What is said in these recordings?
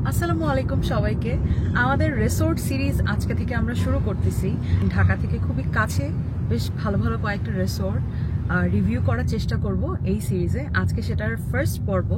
আসসালামু আলাইকুম সবাইকে। আমাদের রিসোর্ট সিরিজ আজকে থেকে আমরা শুরু করতেছি। ঢাকা থেকে খুবই কাছে বেশ ভালো ভালো কয়েকটা রিসোর্ট রিভিউ করার চেষ্টা করব এই সিরিজে। আজকে সেটার ফার্স্ট পর্ব।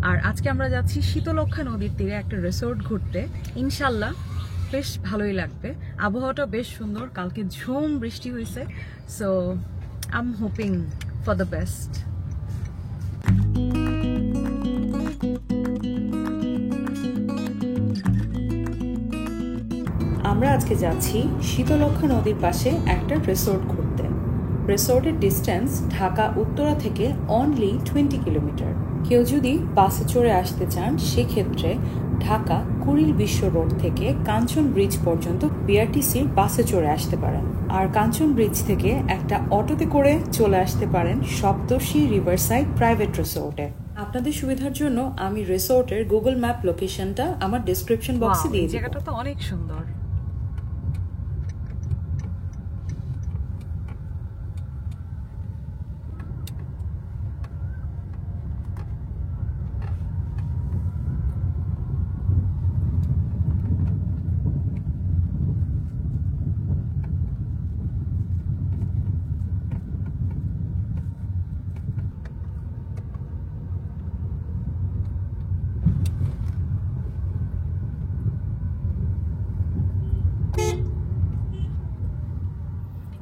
আর আজকে আমরা যাচ্ছি শীতলক্ষ্যা নদীর তীরে একটা রিসোর্ট ঘুরতে। ইনশাল্লাহ বেশ ভালোই লাগবে। আবহাওয়াটা বেশ সুন্দর, কালকে ঝুম বৃষ্টি হয়েছে। So I am hoping for the best. আমরা আজকে যাচ্ছি শীতলক্ষ্যা নদীর পাশে একটা রিসোর্ট ঘুরতে। রিসোর্টের ডিস্টেন্স ঢাকা উত্তরা থেকে অনলি 20 কিলোমিটার। কেউ যদি বাসে চড়ে আসতে চান সেক্ষেত্রে ঢাকা কুড়িল বিশ্ব রোড থেকে কাঞ্চন ব্রিজ পর্যন্ত বিআরটিসির বাসে চড়ে আসতে পারেন। আর কাঞ্চন ব্রিজ থেকে একটা অটোতে করে চলে আসতে পারেন সপ্তর্ষি রিভারসাইড প্রাইভেট রিসোর্টে। আপনাদের সুবিধার জন্য আমি রিসোর্টের গুগল ম্যাপ লোকেশনটা আমার ডেসক্রিপশন বক্সে দিয়ে দিই। জায়গাটা তো অনেক সুন্দর।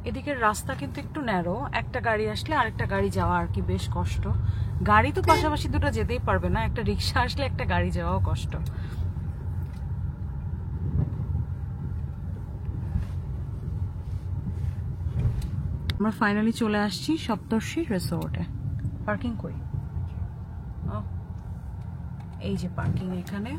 এদিকের রাস্তা কিন্তু একটু ন্যারো, একটা গাড়ি আসলে আরেকটা গাড়ি যাওয়া আর কি বেশ কষ্ট। গাড়ি তো পাশাপাশি দুটো যেতেই পারবে না, একটা রিক্সা আসলে একটা গাড়ি যাওয়াও কষ্ট। আমরা ফাইনালি চলে আসছি সপ্তর্ষি রিসোর্টে। পার্কিং কই? এই যে পার্কিং এখানে।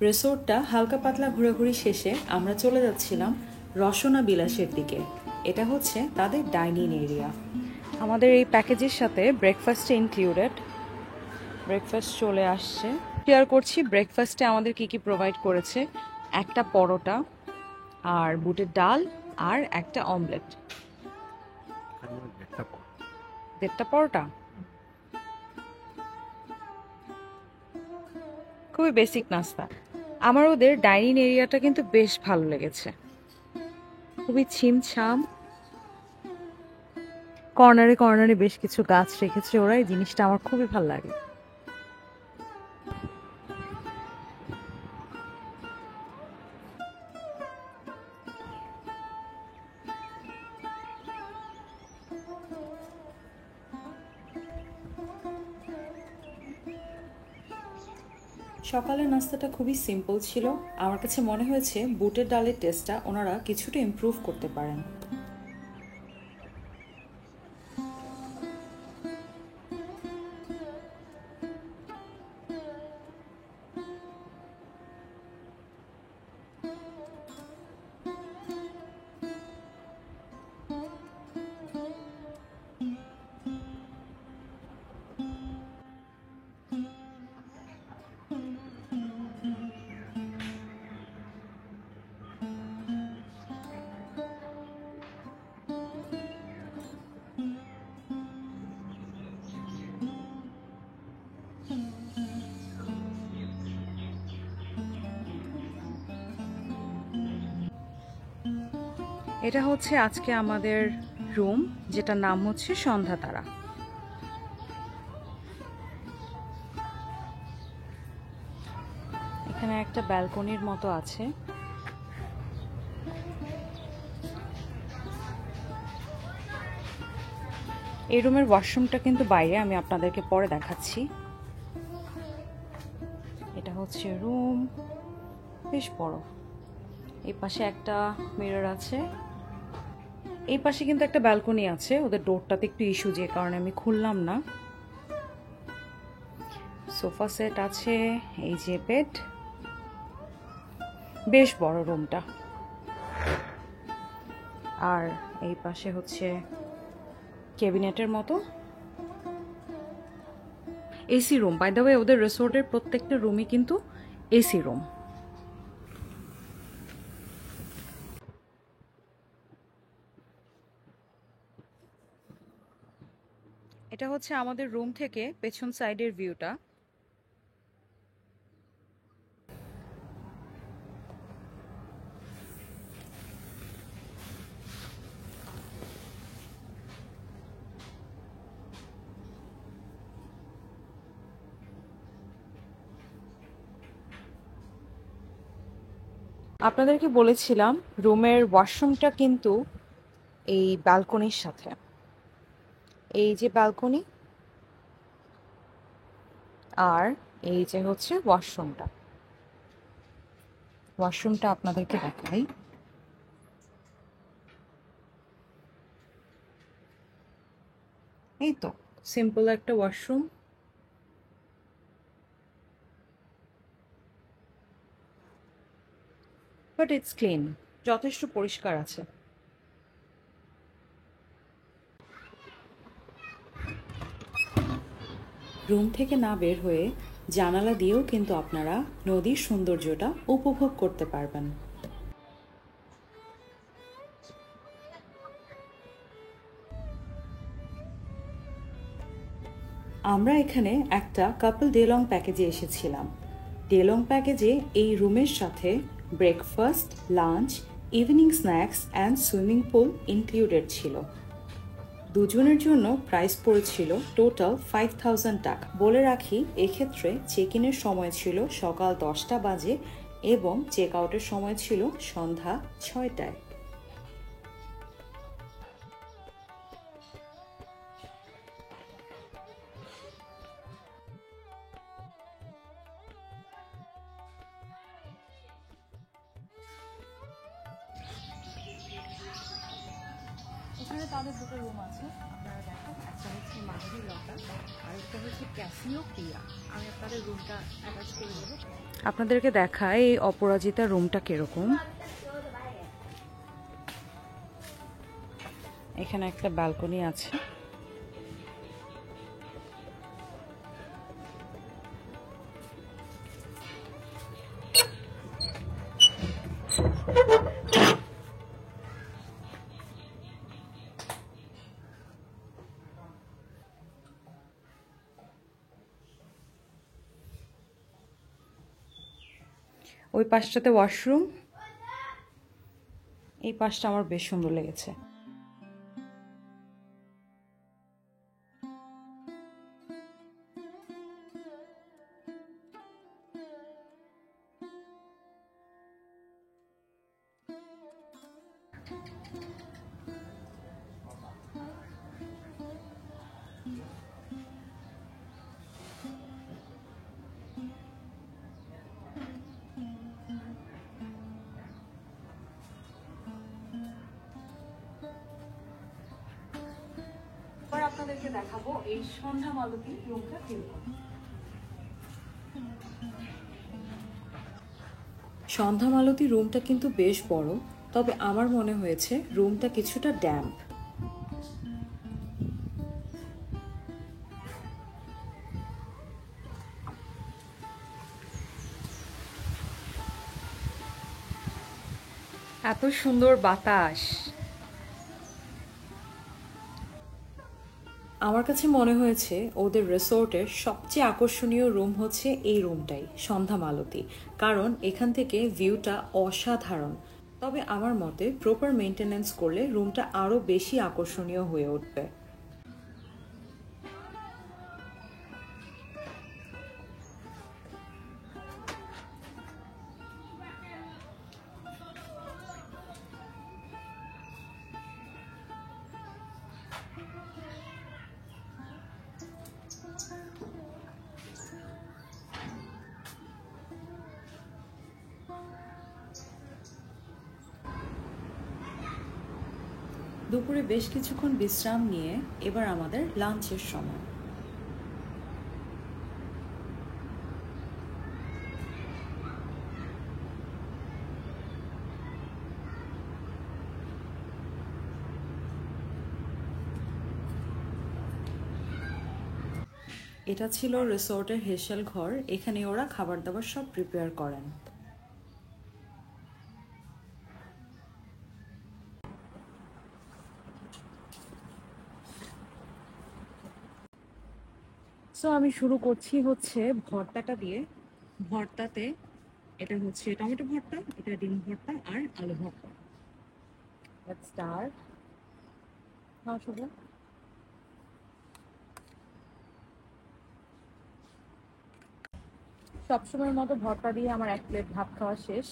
রিসোর্টটা হালকা পাতলা ঘোরাঘুরি শেষে আমরা চলে যাচ্ছিলাম রসনা বিলাসের দিকে। এটা হচ্ছে তাদের ডাইনিং এরিয়া। আমাদের এই প্যাকেজের সাথে ব্রেকফাস্টে ইনক্লুডেড। ব্রেকফাস্ট চলে আসছে। শেয়ার করছি ব্রেকফাস্টে আমাদের কি কি প্রোভাইড করেছে। একটা পরোটা আর বুটের ডাল আর একটা অমলেট। দেড়টা পরোটা, খুবই বেসিক নাস্তা। আমার ওদের ডাইনিং এরিয়াটা কিন্তু বেশ ভালো লেগেছে, খুবই ছিমছাম। কর্নারে কর্নারে বেশ কিছু গাছ রেখেছে ওরা, এই জিনিসটা আমার খুবই ভালো লাগে। সকালের নাস্তাটা খুবই সিম্পল ছিল। আমার কাছে মনে হয়েছে বুটের ডালের টেস্টটা ওনারা কিছুটা ইমপ্রুভ করতে পারেন। এটা হচ্ছে আজকে আমাদের রুম, যেটার নাম হচ্ছে সন্ধ্যা তারা। এখানে একটা ব্যালকনির মতো আছে। এই রুমের ওয়াশরুমটা কিন্তু বাইরে, আমি আপনাদেরকে পরে দেখাচ্ছি। এটা হচ্ছে রুম, বেশ বড়। এই পাশে একটা মিরর আছে, এই পাশে কিন্তু একটা ব্যালকনি আছে। ওদের ডোরটাতে একটু ইস্যু, যে কারণে আমি খুললাম না। সোফা সেট আছে, এই যে বেড, বেশ বড় রুমটা। আর এই পাশে হচ্ছে ক্যাবিনেটের মতো AC room. By the way, ওদের রিসোর্টের প্রত্যেকটা রুমই কিন্তু এসি রুম। এটা হচ্ছে আমাদের রুম থেকে পেছন সাইডের ভিউটা। আপনাদেরকে বলেছিলাম রুমের ওয়াশরুমটা কিন্তু এই ব্যালকনির সাথে। এই যে ব্যালকনি, আর এই যে হচ্ছে ওয়াশরুমটা। ওয়াশরুমটা আপনাদেরকে দেখাই। এই তো সিম্পল একটা ওয়াশরুম। বাট ইটস ক্লিন, যথেষ্ট পরিষ্কার আছে। রুম থেকে না বের হয়ে জানালা দিয়েও কিন্তু আপনারা নদীর সৌন্দর্যটা উপভোগ করতে পারবেন। আমরা এখানে একটা কাপল ডে লং প্যাকেজে এসেছিলাম। ডে লং প্যাকেজে এই রুমের সাথে breakfast, lunch, evening snacks and swimming pool included ছিল। দুজনের জন্য প্রাইস পড়েছিল টোটাল 5000 টাকা। বলে রাখি, এক্ষেত্রে চেক ইনের সময় ছিল সকাল 10টা বাজে এবং চেক আউটের সময় ছিল সন্ধ্যা 6টায়। এখানে তাদের দুটো রুম আছে, আপনারা দেখেন। একটা হচ্ছে মাধুরী লতা, আর একটা হচ্ছে ক্যাসিও প্রিয়া। আমি আপনাদের রুমটা অ্যাটাচ করে দেবো। আপনাদেরকে দেখায় এই অপরাজিতা রুমটা কিরকম। এখানে একটা ব্যালকনি আছে। ওই পাশটাতে ওয়াশরুম, এই পাশটা আমার বেশ সুন্দর লেগেছে। এবার আপনাদেরকে দেখাবো এই সন্ধ্যা মালতী রুমটা কিরকম। সন্ধ্যা মালতী রুমটা কিন্তু বেশ বড়, তবে আমার মনে হয়েছে রুমটা কিছুটা ড্যাম্প। এত সুন্দর বাতাস। আমার কাছে মনে হয়েছে ওদের রিসোর্টের সবচেয়ে আকর্ষণীয় রুম হচ্ছে এই রুমটাই, সন্ধ্যা মালতী। কারণ এখান থেকে ভিউটা অসাধারণ। তবে আমার মতে প্রপার মেনটেনেন্স করলে রুমটা আরও বেশি আকর্ষণীয় হয়ে উঠবে। দুপুরে বেশ কিছুক্ষণ বিশ্রাম নিয়ে এবার আমাদের লাঞ্চের সময়। এটা ছিল রিসোর্টের হেসেল ঘর। এখানে ওরা খাবার দাবার সব প্রিপেয়ার করেন। সো আমি শুরু করছি হচ্ছে ভর্তাটা দিয়ে। ভর্তাতে এটা হচ্ছে টমেটো ভর্তা, এটা ডিম ভর্তা আর আলু ভর্তা। Let's start. হ্যাঁ শুভ। সবসময়ের মতো ভর্তা দিয়ে আমার 1 প্লেট ভাত খাওয়া শেষ।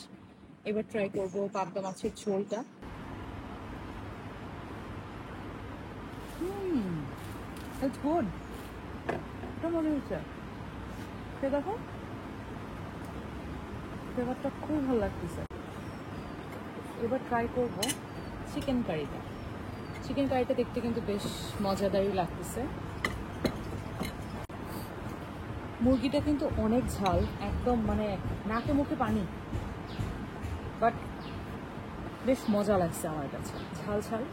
এবার ট্রাই করব পাবদা মাছের ঝোলটা। It's good. এটা মনে হচ্ছে দেখো, ফ্লেভারটা খুব ভালো লাগতেছে। এবার ট্রাই করব চিকেন কারিটা। চিকেন কারিটা দেখতে কিন্তু বেশ মজাদারই লাগতেছে। মুরগিটা কিন্তু অনেক ঝাল, একদম মানে নাকে মুখে পানি, বাট বেশ মজা লাগছে আমার কাছে, ঝাল ঝাল।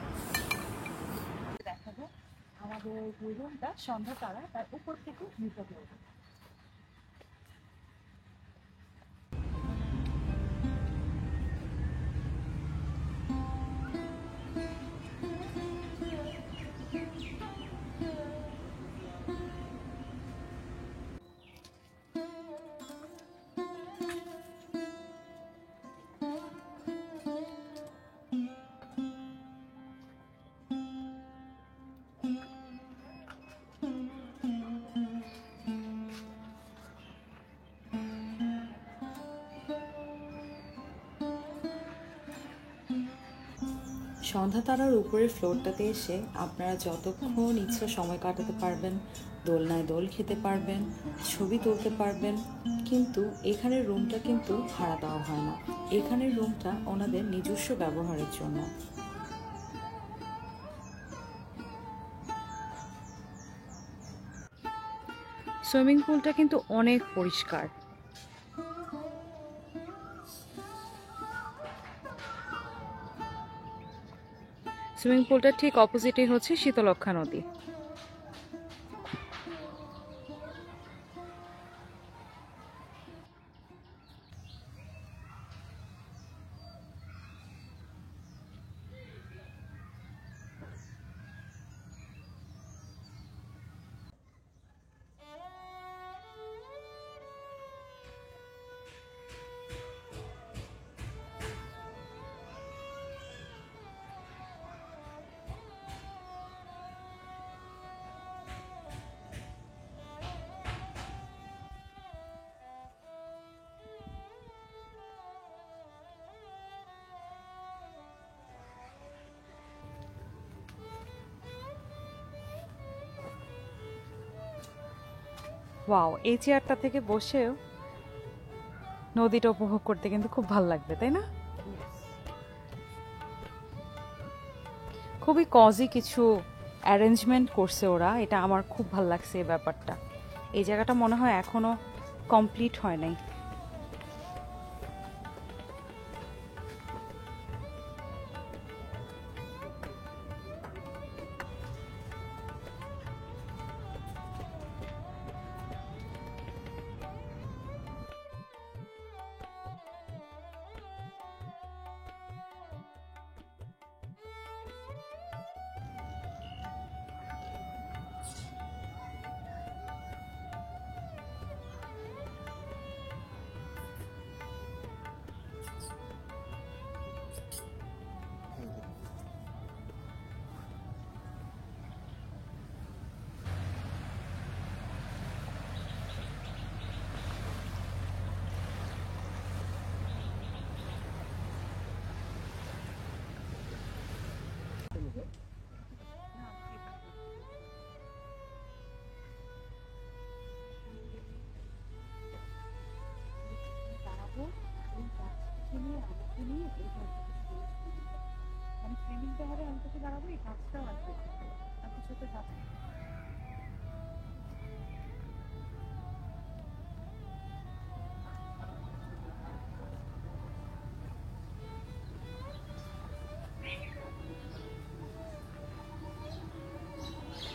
দেখাবো আমাদের রুমটা সন্ধ্যা তারা, তার উপর থেকে নিতে হবে। সন্ধ্যা তারার উপরের ফ্লোরটাতে এসে আপনারা যতক্ষণ ইচ্ছা সময় কাটাতে পারবেন, দোলনায় দোল খেতে পারবেন, ছবি তুলতে পারবেন। কিন্তু এখানের রুমটা কিন্তু ভাড়া দেওয়া হয় না। এখানের রুমটা ওনাদের নিজস্ব ব্যবহারের জন্য। সুইমিং পুলটা কিন্তু অনেক পরিষ্কার। সুইমিং পুলটার ঠিক অপোজিটেই হচ্ছে শীতলক্ষ্যা নদী। ওয়াও, এই চেয়ারটা থেকে বসেও নদীটা উপভোগ করতে কিন্তু খুব ভালো লাগবে, তাই না? খুবই কজি কিছু অ্যারেঞ্জমেন্ট করছে ওরা, এটা আমার খুব ভালো লাগছে এই ব্যাপারটা। এই জায়গাটা মনে হয় এখনো কমপ্লিট হয় নাই।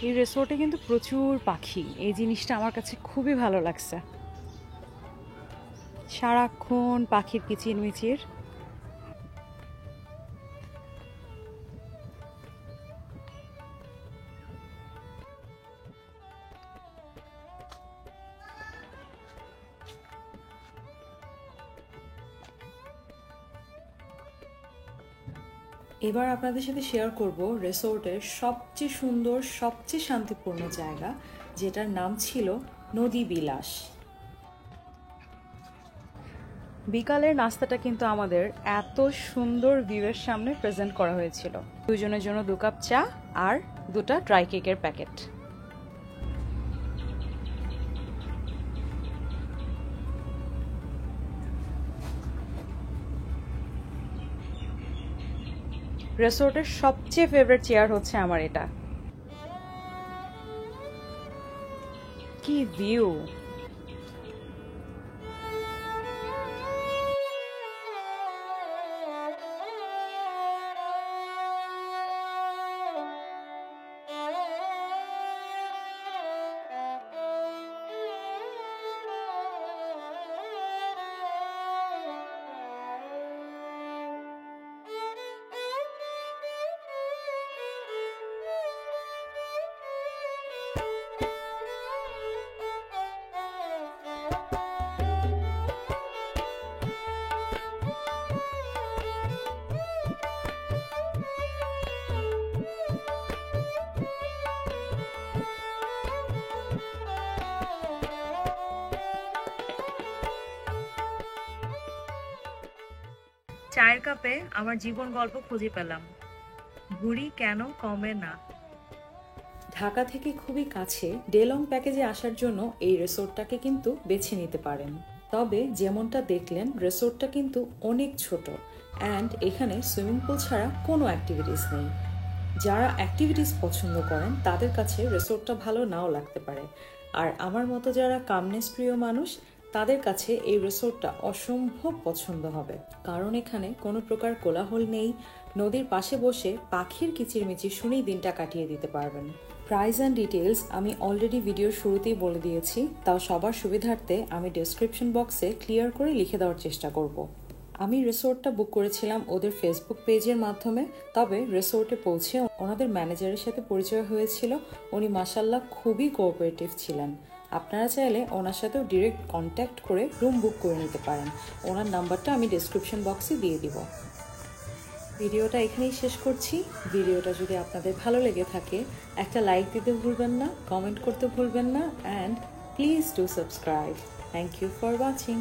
এই রিসোর্টে কিন্তু প্রচুর পাখি, এই জিনিসটা আমার কাছে খুবই ভালো লাগছে। সারাক্ষণ পাখির কিচিরমিচির। এবার আপনাদের সাথে শেয়ার করব রিসোর্টের সবচেয়ে সুন্দর, সবচেয়ে শান্তিপূর্ণ জায়গা, যেটার নাম ছিল নদী বিলাস। বিকালের নাস্তাটা কিন্তু আমাদের এত সুন্দর ভিউয়ের সামনে প্রেজেন্ট করা হয়েছিল। দুজনের জন্য 2 কাপ চা আর 2টা ড্রাই কেকের প্যাকেট। রিসোর্টের সবচেয়ে ফেভারিট চেয়ার হচ্ছে আমার এটা। কি ভিউ! চায়ের কাপে আমার জীবন গল্প খুঁজে পেলাম। ঘুড়ি কেন কমে না। ঢাকা থেকে খুবই কাছে ডেলং প্যাকেজে আসার জন্য এই রিসোর্টটাকে কিন্তু বেছে নিতে পারেন। তবে যেমনটা দেখলেন, রিসোর্টটা কিন্তু অনেক ছোট অ্যান্ড এখানে সুইমিং পুল ছাড়া কোনো অ্যাক্টিভিটিস নেই। যারা অ্যাক্টিভিটিস পছন্দ করেন তাদের কাছে রিসোর্টটা ভালো নাও লাগতে পারে, আর আমার মতো যারা কামনেস প্রিয় মানুষ তাদের কাছে এই রিসোর্টটা অসম্ভব পছন্দ হবে, কারণ এখানে কোনো প্রকার কোলাহল নেই। নদীর পাশে বসে পাখির কিচিরমিচির শুনেই দিনটা কাটিয়ে দিতে পারবেন। প্রাইস অ্যান্ড ডিটেলস আমি অলরেডি ভিডিওর শুরুতেই বলে দিয়েছি, তাও সবার সুবিধার্থে আমি ডেসক্রিপশন বক্সে ক্লিয়ার করে লিখে দেওয়ার চেষ্টা করব। আমি রিসোর্টটা বুক করেছিলাম ওদের ফেসবুক পেজের মাধ্যমে, তবে রিসোর্টে পৌঁছে ওনাদের ম্যানেজারের সাথে পরিচয় হয়েছিল। উনি মাশাআল্লাহ খুবই কোঅপারেটিভ ছিলেন। আপনারা চাইলে ওনার সাথেও ডিরেক্ট কন্ট্যাক্ট করে রুম বুক করে নিতে পারেন। ওনার নাম্বারটা আমি ডেসক্রিপশন বক্সে দিয়ে দিব। ভিডিওটা এখানেই শেষ করছি। ভিডিওটা যদি আপনাদের ভালো লেগে থাকে একটা লাইক দিতে ভুলবেন না, কমেন্ট করতে ভুলবেন না, and please do subscribe. Thank you for watching.